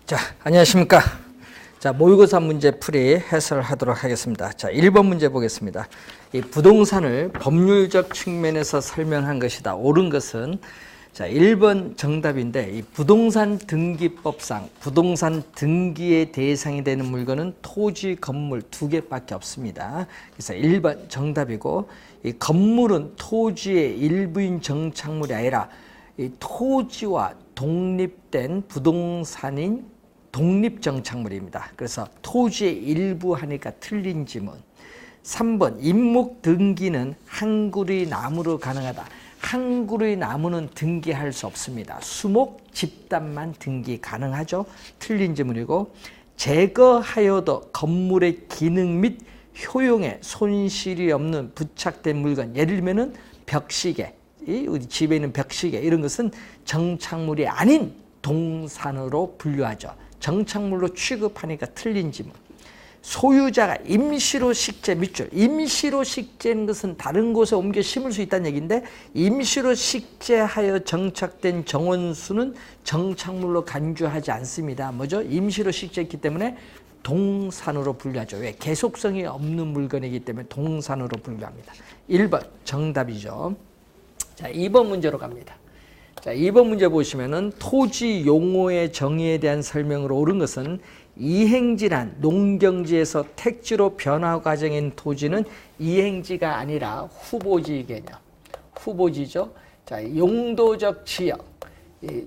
자, 안녕하십니까. 자, 모의고사 문제 풀이 해설하도록 하겠습니다. 자, 1번 문제 보겠습니다. 이 부동산을 법률적 측면에서 설명한 것이다. 옳은 것은 자, 1번 정답인데 이 부동산 등기법상 부동산 등기의 대상이 되는 물건은 토지, 건물 두 개밖에 없습니다. 그래서 1번 정답이고 이 건물은 토지의 일부인 정착물이 아니라 이 토지와 독립된 부동산인 독립정착물입니다. 그래서 토지의 일부 하니까 틀린 지문. 3번 임목 등기는 한 그루의 나무로 가능하다. 한 그루의 나무는 등기할 수 없습니다. 수목, 집단만 등기 가능하죠. 틀린 지문이고 제거하여도 건물의 기능 및 효용에 손실이 없는 부착된 물건, 예를 들면 벽시계, 우리 집에 있는 벽시계 이런 것은 정착물이 아닌 동산으로 분류하죠. 정착물로 취급하니까 틀린 지문. 소유자가 임시로 식재 밑줄. 임시로 식재는 것은 다른 곳에 옮겨 심을 수 있다는 얘기인데 임시로 식재하여 정착된 정원수는 정착물로 간주하지 않습니다. 뭐죠? 임시로 식재했기 때문에 동산으로 분류하죠. 왜? 계속성이 없는 물건이기 때문에 동산으로 분류합니다. 1번 정답이죠. 자, 2번 문제로 갑니다. 자, 2번 문제 보시면은 토지 용어의 정의에 대한 설명으로 옳은 것은 이행지란 농경지에서 택지로 변화 과정인 토지는 이행지가 아니라 후보지 개념. 후보지죠. 자, 용도적 지역.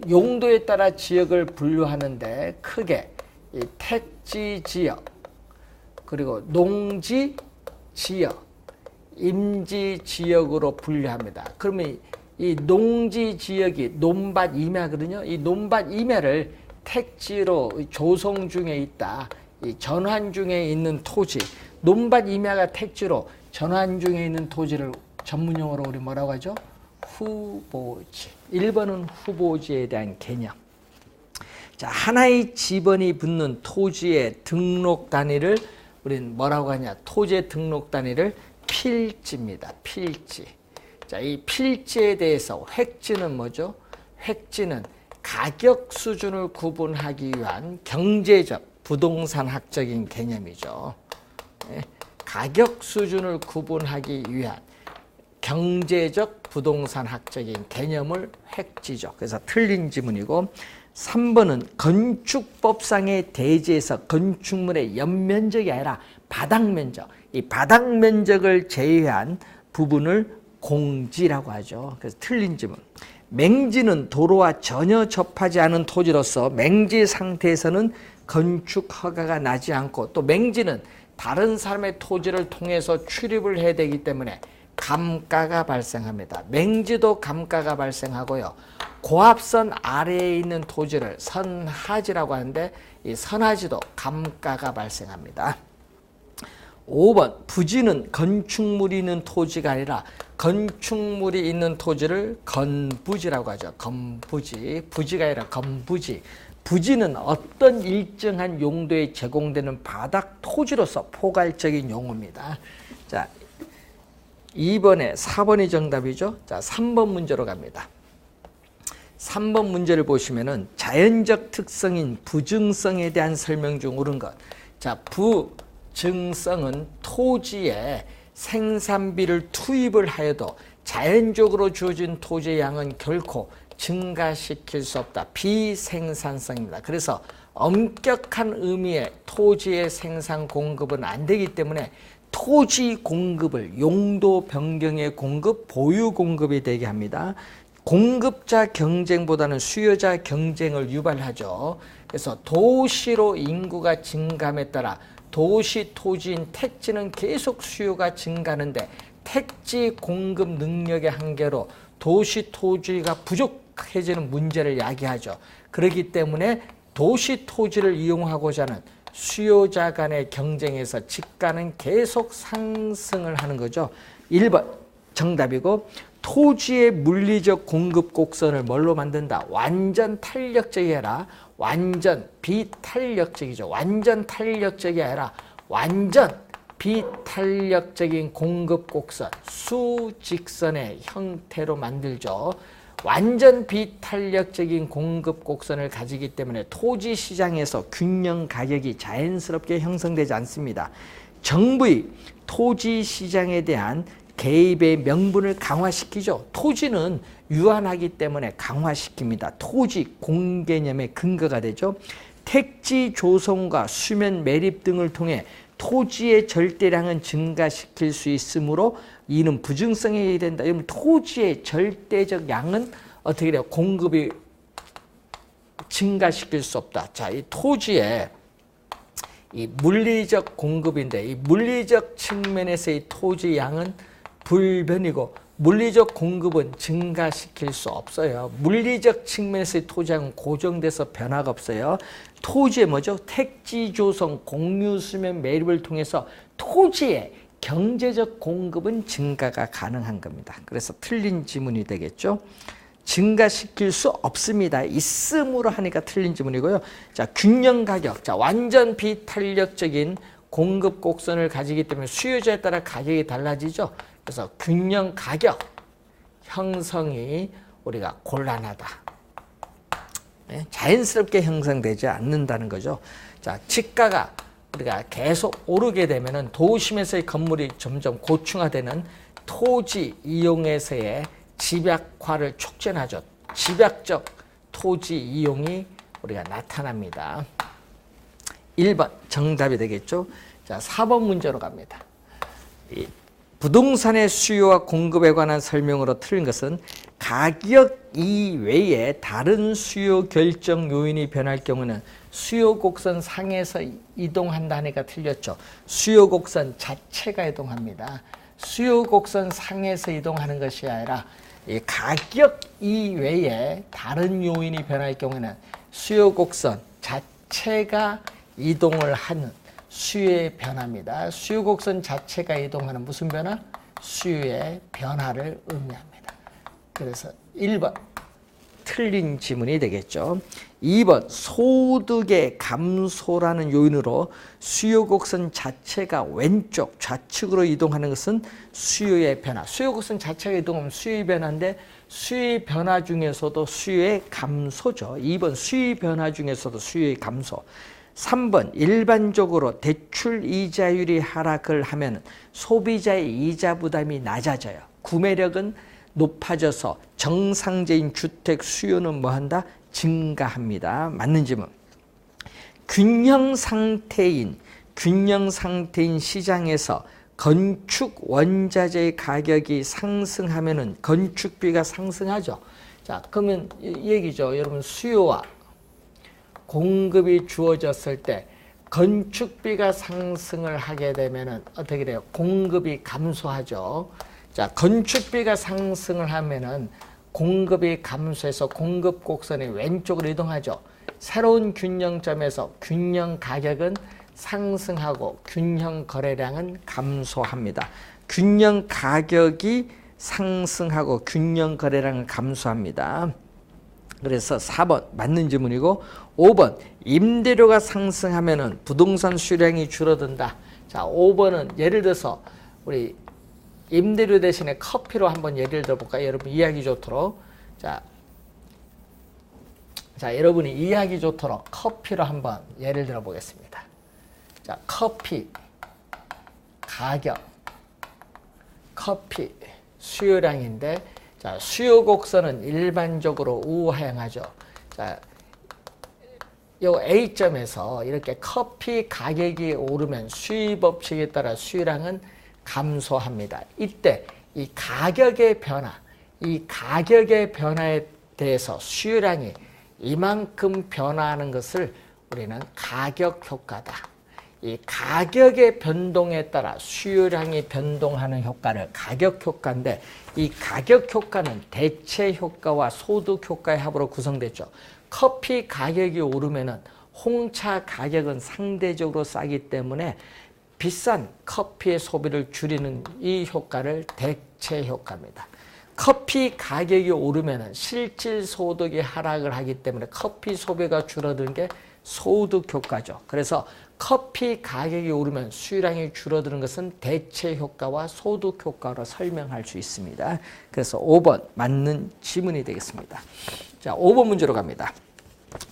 용도에 따라 지역을 분류하는데 크게 택지 지역, 그리고 농지 지역, 임지 지역으로 분류합니다. 그러면 이 농지 지역이 논밭 임야거든요. 이 논밭 임야를 택지로 조성 중에 있다. 이 전환 중에 있는 토지, 논밭 임야가 택지로 전환 중에 있는 토지를 전문용어로 우리 뭐라고 하죠? 후보지. 1번은 후보지에 대한 개념. 자, 하나의 지번이 붙는 토지의 등록 단위를 우리는 뭐라고 하냐? 토지의 등록 단위를 필지입니다. 필지. 자, 이 필지에 대해서 획지는 뭐죠? 획지는 가격 수준을 구분하기 위한 경제적, 부동산학적인 개념이죠. 네, 가격 수준을 구분하기 위한 경제적, 부동산학적인 개념을 획지죠. 그래서 틀린 지문이고 3번은 건축법상의 대지에서 건축물의 연면적이 아니라 바닥면적, 이 바닥면적을 제외한 부분을 공지라고 하죠. 그래서 틀린 지문. 맹지는 도로와 전혀 접하지 않은 토지로서 맹지 상태에서는 건축 허가가 나지 않고 또 맹지는 다른 사람의 토지를 통해서 출입을 해야 되기 때문에 감가가 발생합니다. 맹지도 감가가 발생하고요. 고압선 아래에 있는 토지를 선하지라고 하는데 이 선하지도 감가가 발생합니다. 5번 부지는 건축물이 있는 토지가 아니라 건축물이 있는 토지를 건부지라고 하죠. 건부지. 부지가 아니라 건부지. 부지는 어떤 일정한 용도에 제공되는 바닥 토지로서 포괄적인 용어입니다. 자, 2번에 4번이 정답이죠. 자, 3번 문제로 갑니다. 3번 문제를 보시면은 자연적 특성인 부증성에 대한 설명 중 옳은 것. 자, 부증성은 토지에 생산비를 투입을 하여도 자연적으로 주어진 토지의 양은 결코 증가시킬 수 없다. 비생산성입니다. 그래서 엄격한 의미의 토지의 생산 공급은 안 되기 때문에 토지 공급을 용도 변경의 공급, 보유 공급이 되게 합니다. 공급자 경쟁보다는 수요자 경쟁을 유발하죠. 그래서 도시로 인구가 증감에 따라 도시 토지인 택지는 계속 수요가 증가하는데 택지 공급 능력의 한계로 도시 토지가 부족해지는 문제를 야기하죠. 그렇기 때문에 도시 토지를 이용하고자 하는 수요자 간의 경쟁에서 집가는 계속 상승을 하는 거죠. 1번 정답이고 토지의 물리적 공급 곡선을 뭘로 만든다? 완전 탄력적이 아니라 완전 비탄력적이죠. 완전 탄력적이 아니라 완전 비탄력적인 공급 곡선, 수직선의 형태로 만들죠. 완전 비탄력적인 공급 곡선을 가지기 때문에 토지 시장에서 균형 가격이 자연스럽게 형성되지 않습니다. 정부의 토지 시장에 대한 개입의 명분을 강화시키죠. 토지는 유한하기 때문에 강화시킵니다. 토지 공개념의 근거가 되죠. 택지 조성과 수면 매립 등을 통해 토지의 절대량은 증가시킬 수 있으므로 이는 부증성이 된다. 여러분, 토지의 절대적 양은 어떻게 돼요? 공급이 증가시킬 수 없다. 자, 이 토지의 이 물리적 공급인데 이 물리적 측면에서 이 토지 양은 불변이고 물리적 공급은 증가시킬 수 없어요. 물리적 측면에서의 토지 양은 고정돼서 변화가 없어요. 토지의 뭐죠? 택지 조성, 공유 수면 매립을 통해서 토지의 경제적 공급은 증가가 가능한 겁니다. 그래서 틀린 지문이 되겠죠. 증가시킬 수 없습니다. 있음으로 하니까 틀린 지문이고요. 자, 균형 가격. 자, 완전 비탄력적인 공급 곡선을 가지기 때문에 수요자에 따라 가격이 달라지죠. 그래서 균형 가격 형성이 우리가 곤란하다. 네? 자연스럽게 형성되지 않는다는 거죠. 자, 지가가 우리가 계속 오르게 되면은 도심에서의 건물이 점점 고층화되는 토지 이용에서의 집약화를 촉진하죠. 집약적 토지 이용이 우리가 나타납니다. 1번 정답이 되겠죠. 자, 4번 문제로 갑니다. 이 부동산의 수요와 공급에 관한 설명으로 틀린 것은 가격 이외에 다른 수요 결정 요인이 변할 경우는 수요 곡선 상에서 이동한다니까 틀렸죠. 수요 곡선 자체가 이동합니다. 수요 곡선 상에서 이동하는 것이 아니라 이 가격 이외에 다른 요인이 변할 경우는 수요 곡선 자체가 이동을 하는 수요의 변화입니다. 수요 곡선 자체가 이동하는 무슨 변화? 수요의 변화를 의미합니다. 그래서 1번 틀린 지문이 되겠죠. 2번 소득의 감소라는 요인으로 수요 곡선 자체가 왼쪽 좌측으로 이동하는 것은 수요의 변화. 수요 곡선 자체가 이동하면 수요의 변화인데 수요의 변화 중에서도 수요의 감소죠. 2번 수요의 변화 중에서도 수요의 감소. 3번 일반적으로 대출 이자율이 하락을 하면 소비자의 이자 부담이 낮아져요. 구매력은 높아져서 정상적인 주택 수요는 뭐한다? 증가합니다. 맞는 질문. 균형 상태인 시장에서 건축 원자재의 가격이 상승하면은 건축비가 상승하죠. 자, 그러면 이 얘기죠. 여러분, 수요와 공급이 주어졌을 때 건축비가 상승을 하게 되면은 어떻게 돼요? 공급이 감소하죠. 자, 건축비가 상승을 하면은 공급이 감소해서 공급 곡선이 왼쪽으로 이동하죠. 새로운 균형점에서 균형 가격은 상승하고 균형 거래량은 감소합니다. 균형 가격이 상승하고 균형 거래량은 감소합니다. 그래서 4번 맞는 질문이고 5번 임대료가 상승하면은 부동산 수요량이 줄어든다. 자, 5번은 예를 들어서 우리 임대료 대신에 커피로 한번 예를 들어볼까요? 여러분 이해하기 좋도록. 자, 여러분이 이해하기 좋도록 커피로 한번 예를 들어보겠습니다. 자, 커피 가격, 커피 수요량인데, 자, 수요 곡선은 일반적으로 우하향하죠. 자, 요 A점에서 이렇게 커피 가격이 오르면 수요 법칙에 따라 수요량은 감소합니다. 이때 이 가격의 변화에 대해서 수요량이 이만큼 변화하는 것을 우리는 가격 효과다. 이 가격의 변동에 따라 수요량이 변동하는 효과를 가격 효과인데, 이 가격 효과는 대체 효과와 소득 효과의 합으로 구성됐죠. 커피 가격이 오르면은 홍차 가격은 상대적으로 싸기 때문에 비싼 커피의 소비를 줄이는 이 효과를 대체 효과입니다. 커피 가격이 오르면 실질 소득이 하락을 하기 때문에 커피 소비가 줄어드는 게 소득 효과죠. 그래서 커피 가격이 오르면 수요량이 줄어드는 것은 대체 효과와 소득 효과로 설명할 수 있습니다. 그래서 5번 맞는 지문이 되겠습니다. 자, 5번 문제로 갑니다.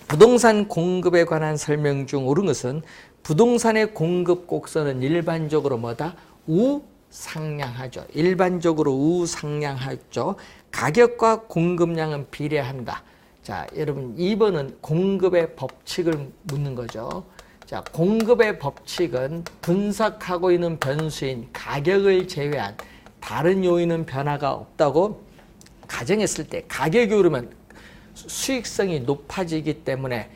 부동산 공급에 관한 설명 중 옳은 것은 부동산의 공급 곡선은 일반적으로 뭐다? 우상향하죠. 일반적으로 우상향하죠. 가격과 공급량은 비례한다. 자, 여러분 2번은 공급의 법칙을 묻는 거죠. 자, 공급의 법칙은 분석하고 있는 변수인 가격을 제외한 다른 요인은 변화가 없다고 가정했을 때 가격이 오르면 수익성이 높아지기 때문에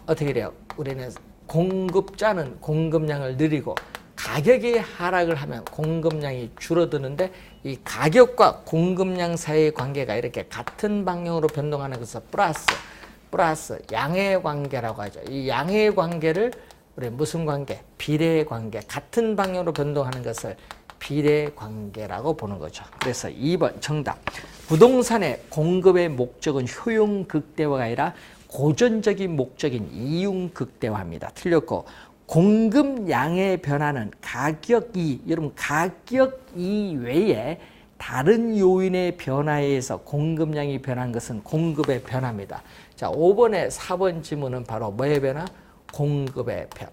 어떻게 돼요? 우리는 공급자는 공급량을 늘리고 가격이 하락을 하면 공급량이 줄어드는데 이 가격과 공급량 사이의 관계가 이렇게 같은 방향으로 변동하는 것을 플러스 양의 관계라고 하죠. 이 양의 관계를 우리 무슨 관계? 비례 관계. 같은 방향으로 변동하는 것을 비례 관계라고 보는 거죠. 그래서 2번 정답. 부동산의 공급의 목적은 효용 극대화가 아니라 고전적인 목적인 이용 극대화입니다. 틀렸고 공급량의 변화는 여러분 가격 이외에 다른 요인의 변화에 의해서 공급량이 변한 것은 공급의 변화입니다. 자, 5번에 4번 지문은 바로 뭐의 변화? 공급의 변화.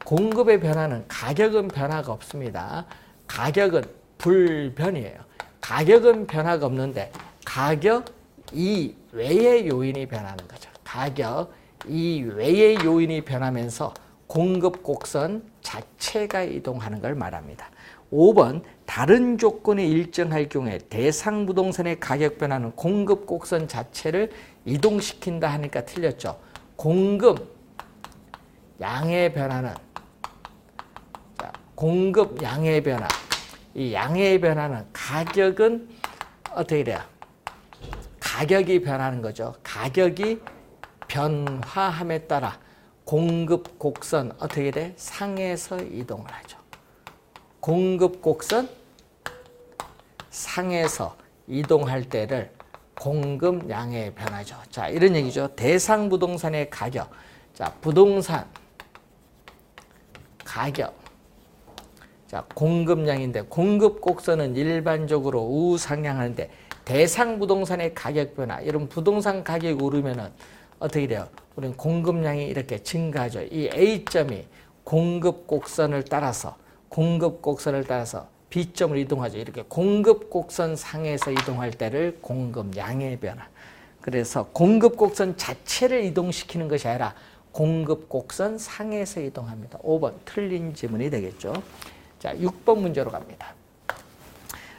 공급의 변화는 가격은 변화가 없습니다. 가격은 불변이에요. 가격은 변화가 없는데 가격 이외의 요인이 변하는 거죠. 가격 이외의 요인이 변하면서 공급 곡선 자체가 이동하는 걸 말합니다. 5번 다른 조건이 일정할 경우에 대상 부동산의 가격 변화는 공급 곡선 자체를 이동시킨다 하니까 틀렸죠. 공급 양의 변화는 공급 양의 변화. 이 양의 변화는 가격은 어떻게 돼요? 가격이 변하는 거죠. 가격이 변화함에 따라 공급 곡선 어떻게 돼? 상에서 이동을 하죠. 공급 곡선 상에서 이동할 때를 공급 양의 변화죠. 자, 이런 얘기죠. 대상 부동산의 가격. 자, 부동산 가격. 자, 공급량인데 공급 곡선은 일반적으로 우상향하는데 대상 부동산의 가격 변화. 이런 부동산 가격이 오르면은 어떻게 돼요? 우리는 공급량이 이렇게 증가하죠. 이 A점이 공급 곡선을 따라서 B점을 이동하죠. 이렇게 공급 곡선 상에서 이동할 때를 공급량의 변화. 그래서 공급 곡선 자체를 이동시키는 것이 아니라 공급 곡선 상에서 이동합니다. 5번 틀린 지문이 되겠죠. 자, 6번 문제로 갑니다.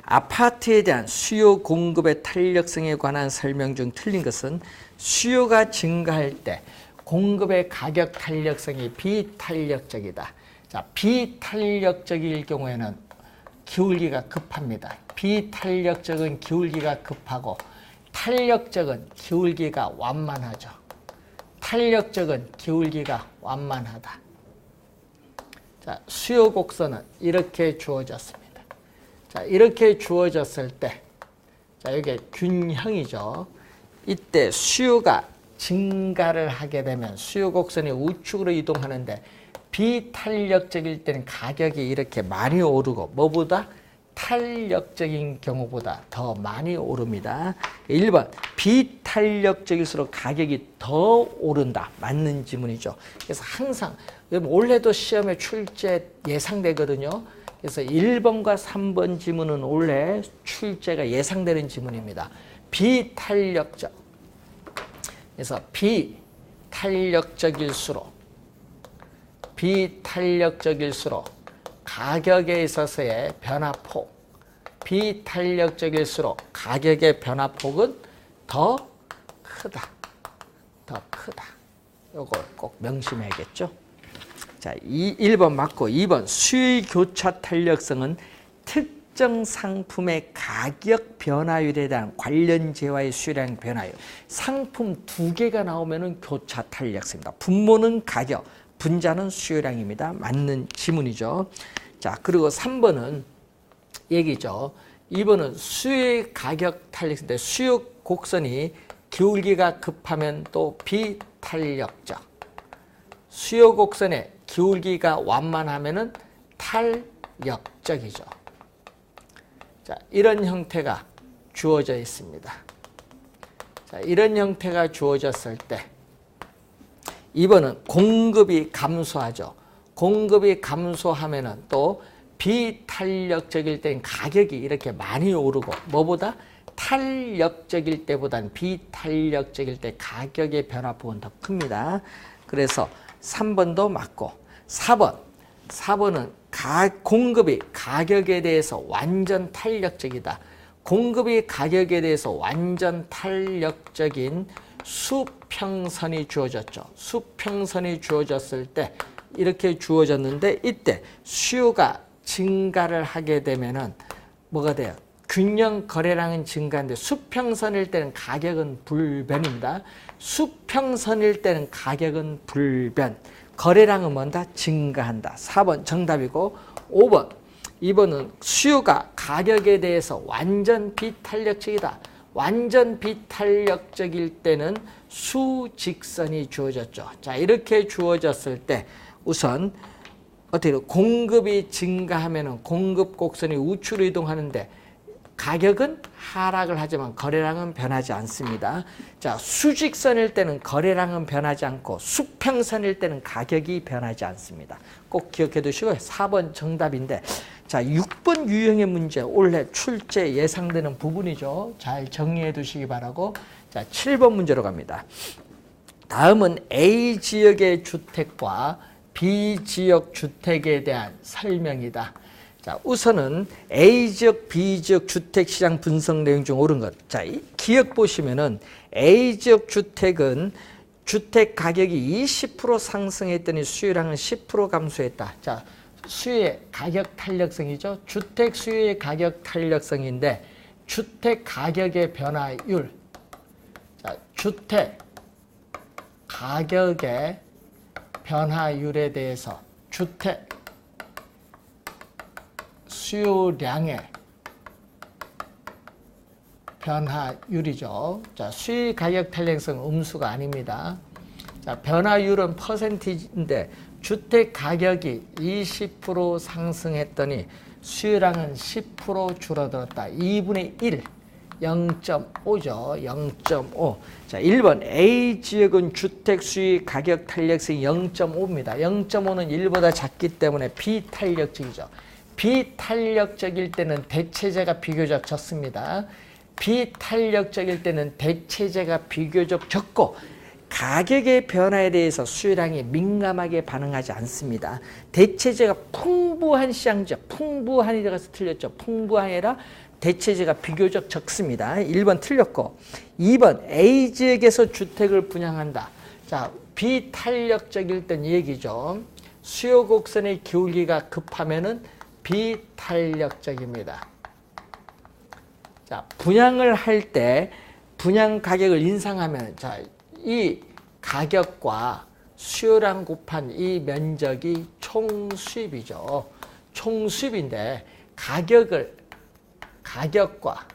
아파트에 대한 수요 공급의 탄력성에 관한 설명 중 틀린 것은 수요가 증가할 때 공급의 가격 탄력성이 비탄력적이다. 자, 비탄력적일 경우에는 기울기가 급합니다. 비탄력적은 기울기가 급하고 탄력적은 기울기가 완만하죠. 탄력적은 기울기가 완만하다. 자, 수요 곡선은 이렇게 주어졌습니다. 자, 이렇게 주어졌을 때, 자, 이게 균형이죠. 이때 수요가 증가를 하게 되면 수요 곡선이 우측으로 이동하는데 비탄력적일 때는 가격이 이렇게 많이 오르고 뭐보다 탄력적인 경우보다 더 많이 오릅니다. 1번 비탄력적일수록 가격이 더 오른다. 맞는 지문이죠. 그래서 항상 올해도 시험에 출제 예상되거든요. 그래서 1번과 3번 지문은 올해 출제가 예상되는 지문입니다. 비탄력적. 그래서 비탄력적일수록 가격에 있어서의 변화폭, 비탄력적일수록 가격의 변화폭은 더 크다. 요걸 꼭 명심해야겠죠. 자, 1번 맞고 2번 수요 교차 탄력성은 특정 상품의 가격 변화율에 대한 관련 재화의 수요량 변화율. 상품 두 개가 나오면은 교차 탄력성입니다. 분모는 가격, 분자는 수요량입니다. 맞는 지문이죠. 자, 그리고 3번은 얘기죠. 2번은 수요의 가격 탄력인데 수요 곡선이 기울기가 급하면 또 비탄력적. 수요 곡선의 기울기가 완만하면은 탄력적이죠. 자, 이런 형태가 주어져 있습니다. 자, 이런 형태가 주어졌을 때 2번은 공급이 감소하죠. 공급이 감소하면은 또 비탄력적일 땐 가격이 이렇게 많이 오르고 뭐보다 탄력적일 때보다는 비탄력적일 때 가격의 변화폭은 더 큽니다. 그래서 3번도 맞고 4번은 공급이 가격에 대해서 완전 탄력적이다. 공급이 가격에 대해서 완전 탄력적인 수평선이 주어졌죠. 수평선이 주어졌을 때 이렇게 주어졌는데 이때 수요가 증가를 하게 되면은 뭐가 돼요? 균형 거래량은 증가인데 수평선일 때는 가격은 불변입니다. 수평선일 때는 가격은 불변. 거래량은 뭔다? 증가한다. 4번 정답이고 2번은 수요가 가격에 대해서 완전 비탄력적이다. 완전 비탄력적일 때는 수직선이 주어졌죠. 자, 이렇게 주어졌을 때 우선 어떻게 공급이 증가하면 공급 곡선이 우측으로 이동하는데 가격은 하락을 하지만 거래량은 변하지 않습니다. 자, 수직선일 때는 거래량은 변하지 않고 수평선일 때는 가격이 변하지 않습니다. 꼭 기억해 두시고요. 4번 정답인데 자, 6번 유형의 문제 올해 출제 예상되는 부분이죠. 잘 정리해 두시기 바라고. 자, 7번 문제로 갑니다. 다음은 A 지역의 주택과 B 지역 주택에 대한 설명이다. 자, 우선은 A 지역, B 지역 주택 시장 분석 내용 중 옳은 것. 자, 기억 보시면은 A 지역 주택은 주택 가격이 20% 상승했더니 수요량은 10% 감소했다. 자, 수요의 가격 탄력성이죠. 주택 수요의 가격 탄력성인데 주택 가격의 변화율. 자, 주택 가격의 변화율에 대해서 주택 수요량의 변화율이죠. 자, 수요 가격 탄력성 음수가 아닙니다. 자, 변화율은 퍼센티지인데 주택 가격이 20% 상승했더니 수요량은 10% 줄어들었다. 2분의 1, 0.5죠. 0.5. 자, 1번 A 지역은 주택 수요 가격 탄력성이 0.5입니다. 0.5는 1보다 작기 때문에 비탄력적이죠. 비탄력적일 때는 대체재가 비교적 적습니다. 비탄력적일 때는 대체재가 비교적 적고 가격의 변화에 대해서 수요량이 민감하게 반응하지 않습니다. 대체재가 풍부한 시장이죠. 풍부한이 들어가서 틀렸죠. 풍부한이라 대체재가 비교적 적습니다. 1번 틀렸고 2번 A 지역에서 주택을 분양한다. 자, 비탄력적일 땐 얘기죠. 수요 곡선의 기울기가 급하면은 비탄력적입니다. 자, 분양을 할 때 분양 가격을 인상하면 자, 이 가격과 수요량 곱한 이 면적이 총수입이죠. 총수입인데 가격과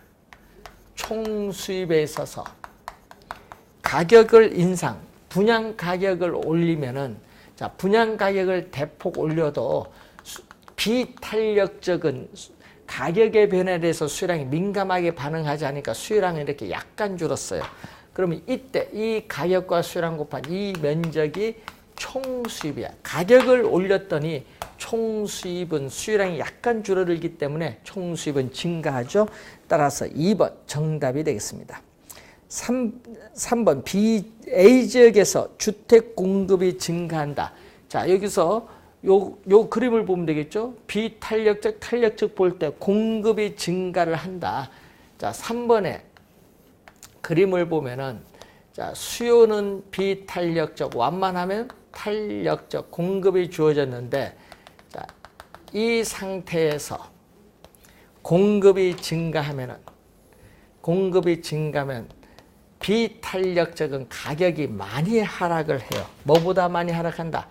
총수입에 있어서 가격을 인상, 분양 가격을 올리면은 자, 분양 가격을 대폭 올려도 비탄력적은 가격의 변화에 대해서 수요량이 민감하게 반응하지 않으니까 수요량이 이렇게 약간 줄었어요. 그러면 이때 이 가격과 수요량 곱한 이 면적이 총수입이야. 가격을 올렸더니 총수입은 수요량이 약간 줄어들기 때문에 총수입은 증가하죠. 따라서 2번 정답이 되겠습니다. 3번 A 지역에서 주택 공급이 증가한다. 자, 여기서 요 그림을 보면 되겠죠. 비탄력적, 탄력적 볼 때 공급이 증가를 한다. 자, 3번에 그림을 보면은 자, 수요는 비탄력적, 완만하면 탄력적 공급이 주어졌는데 자, 이 상태에서 공급이 증가하면 비탄력적은 가격이 많이 하락을 해요. 뭐보다 많이 하락한다?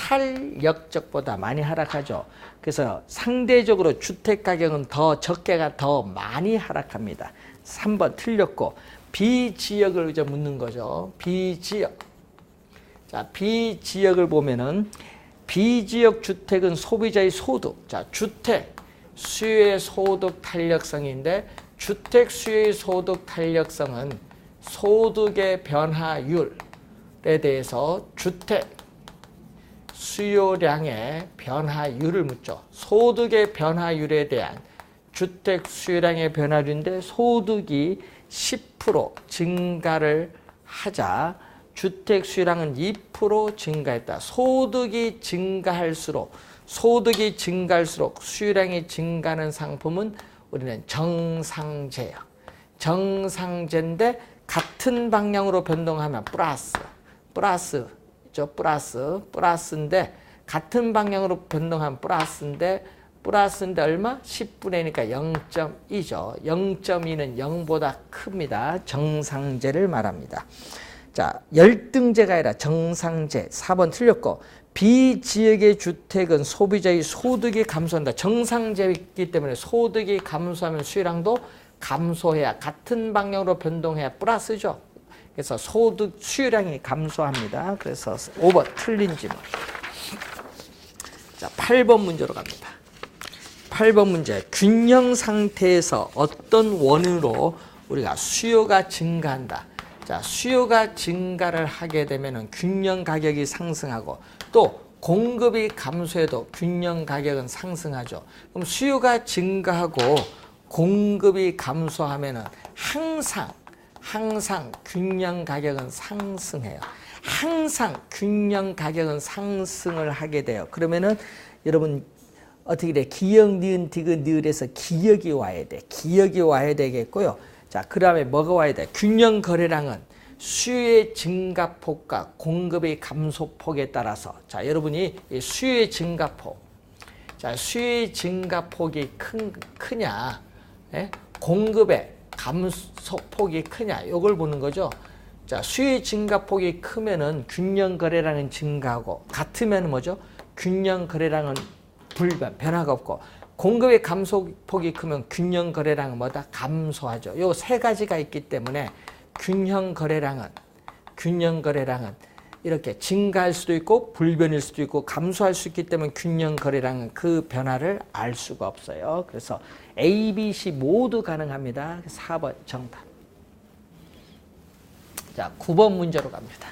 탄력적보다 많이 하락하죠. 그래서 상대적으로 주택 가격은 더 적게가 더 많이 하락합니다. 3번 틀렸고 비지역을 이제 묻는 거죠. 비지역. 자, 비지역을 보면은 비지역 주택은 소비자의 소득. 자, 주택 수요의 소득 탄력성인데 주택 수요의 소득 탄력성은 소득의 변화율에 대해서 주택 수요량의 변화율을 묻죠. 소득의 변화율에 대한 주택 수요량의 변화율인데 소득이 10% 증가를 하자 주택 수요량은 2% 증가했다. 소득이 증가할수록 수요량이 증가하는 상품은 우리는 정상제예요. 정상제인데 같은 방향으로 변동하면 플러스인데 같은 방향으로 변동하면 플러스인데 얼마? 10분의 1이니까 0.2죠. 0.2는 0보다 큽니다. 정상제를 말합니다. 자, 열등제가 아니라 정상제. 4번 틀렸고 비지역의 주택은 소비자의 소득이 감소한다. 정상제이기 때문에 소득이 감소하면 수요량도 감소해야 같은 방향으로 변동해야 플러스죠. 그래서 소득 수요량이 감소합니다. 그래서 5번 틀린 질문. 자, 8번 문제로 갑니다. 8번 문제. 균형 상태에서 어떤 원인으로 우리가 수요가 증가한다. 자, 수요가 증가를 하게 되면 균형 가격이 상승하고 또 공급이 감소해도 균형 가격은 상승하죠. 그럼 수요가 증가하고 공급이 감소하면 항상 균형 가격은 상승해요. 항상 균형 가격은 상승을 하게 돼요. 그러면은 여러분 어떻게 돼? 기역, 니은, 디귿, 니을에서 기역이 와야 돼. 기역이 와야 되겠고요. 자, 그 다음에 뭐가 와야 돼? 균형 거래량은 수요의 증가폭과 공급의 감소폭에 따라서 자, 여러분이 이 수요의 증가폭. 자, 수요의 증가폭이 크냐? 예? 공급의 감소폭이 크냐? 이걸 보는 거죠. 자, 수요의 증가폭이 크면은 균형 거래량은 증가하고 같으면 뭐죠? 균형 거래량은 변화가 없고 공급의 감소폭이 크면 균형 거래량은 뭐다? 감소하죠. 요 세 가지가 있기 때문에 균형 거래량은 이렇게 증가할 수도 있고 불변일 수도 있고 감소할 수 있기 때문에 균형 거래량은 그 변화를 알 수가 없어요. 그래서 A, B, C 모두 가능합니다. 4번 정답. 자, 9번 문제로 갑니다.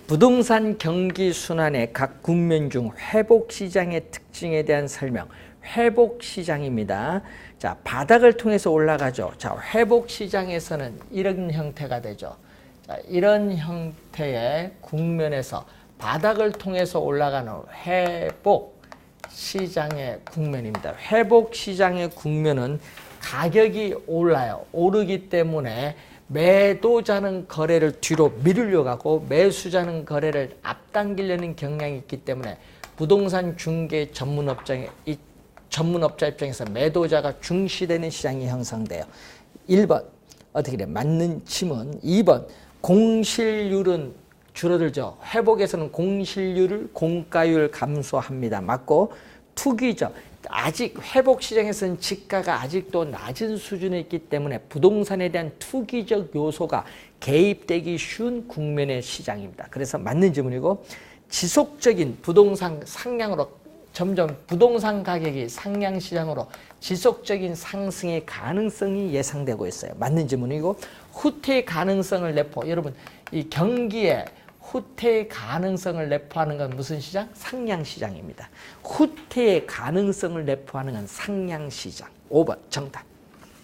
부동산 경기 순환의 각 국면 중 회복 시장의 특징에 대한 설명. 회복 시장입니다. 자, 바닥을 통해서 올라가죠. 자, 회복 시장에서는 이런 형태가 되죠. 자, 이런 형태의 국면에서 바닥을 통해서 올라가는 회복 시장의 국면입니다. 회복 시장의 국면은 가격이 올라요. 오르기 때문에 매도자는 거래를 뒤로 미루려고 하고 매수자는 거래를 앞당기려는 경향이 있기 때문에 부동산 중개 전문업자 입장에서 매도자가 중시되는 시장이 형성돼요. 1번 어떻게 돼? 맞는 지문. 2번 공실률은 줄어들죠. 회복에서는 공가율 감소합니다. 맞고 투기죠. 아직 회복 시장에서는 지가가 아직도 낮은 수준에 있기 때문에 부동산에 대한 투기적 요소가 개입되기 쉬운 국면의 시장입니다. 그래서 맞는 질문이고 지속적인 부동산 상향으로 점점 부동산 가격이 상향 시장으로 지속적인 상승의 가능성이 예상되고 있어요. 맞는 질문이고 후퇴의 가능성을 여러분 이 경기에 후퇴의 가능성을 내포하는 건 무슨 시장? 상향시장입니다. 후퇴의 가능성을 내포하는 건 상향시장. 5번 정답.